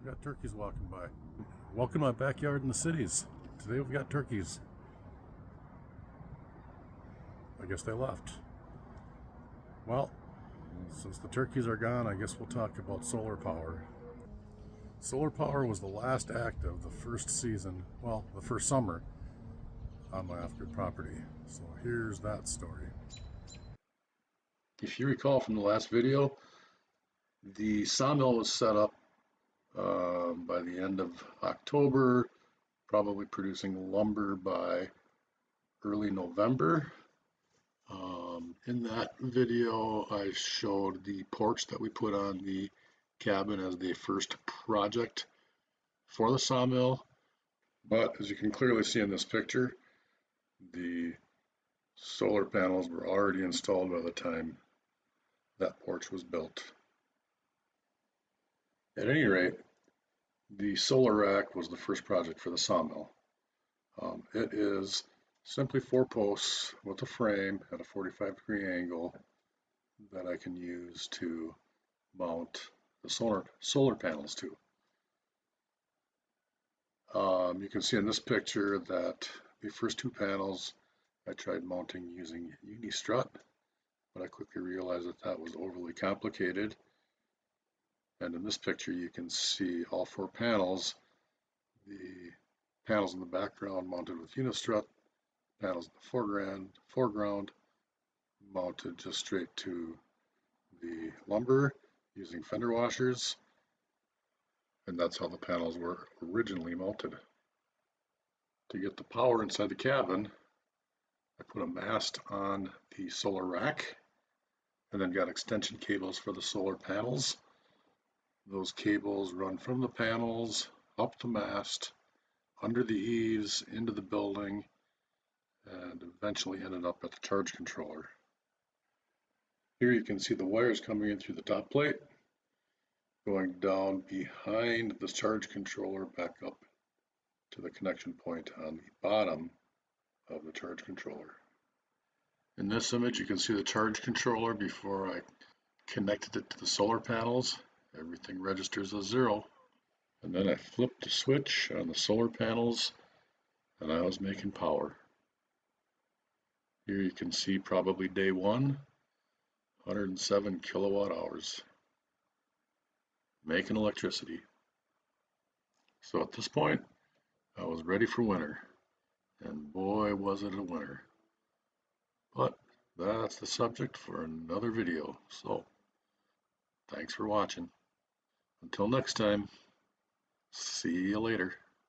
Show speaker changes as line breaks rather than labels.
We got turkeys walking by. Welcome to my backyard in the cities. Today we've got turkeys. I guess they left. Well, since the turkeys are gone, I guess we'll talk about solar power. Solar power was the last act of the first season, well, the first summer on my off-grid property. So here's that story. If you recall from the last video, the sawmill was set up by the end of October, probably producing lumber by early November. In that video, I showed the porch that we put on the cabin as the first project for the sawmill. But as you can clearly see in this picture, the solar panels were already installed by the time that porch was built. At any rate, the solar rack was the first project for the sawmill. It is simply 4 posts with a frame at a 45-degree angle that I can use to mount the solar panels to. You can see in this picture that the first 2 panels I tried mounting using uni-strut, but I quickly realized that that was overly complicated. And in this picture you can see all 4 panels, the panels in the background mounted with uni-strut, panels in the foreground mounted just straight to the lumber using fender washers, and that's how the panels were originally mounted. To get the power inside the cabin, I put a mast on the solar rack and then got extension cables for the solar panels. Those cables run from the panels up the mast, under the eaves, into the building, and eventually ended up at the charge controller. Here you can see the wires coming in through the top plate, going down behind the charge controller back up to the connection point on the bottom of the charge controller. In this image you can see the charge controller before I connected it to the solar panels. Everything registers as 0. And then I flipped the switch on the solar panels and I was making power. Here you can see probably day 1, 107 kilowatt hours, making electricity. So at this point, I was ready for winter, and boy was it a winter. But that's the subject for another video, so thanks for watching. Until next time, see you later.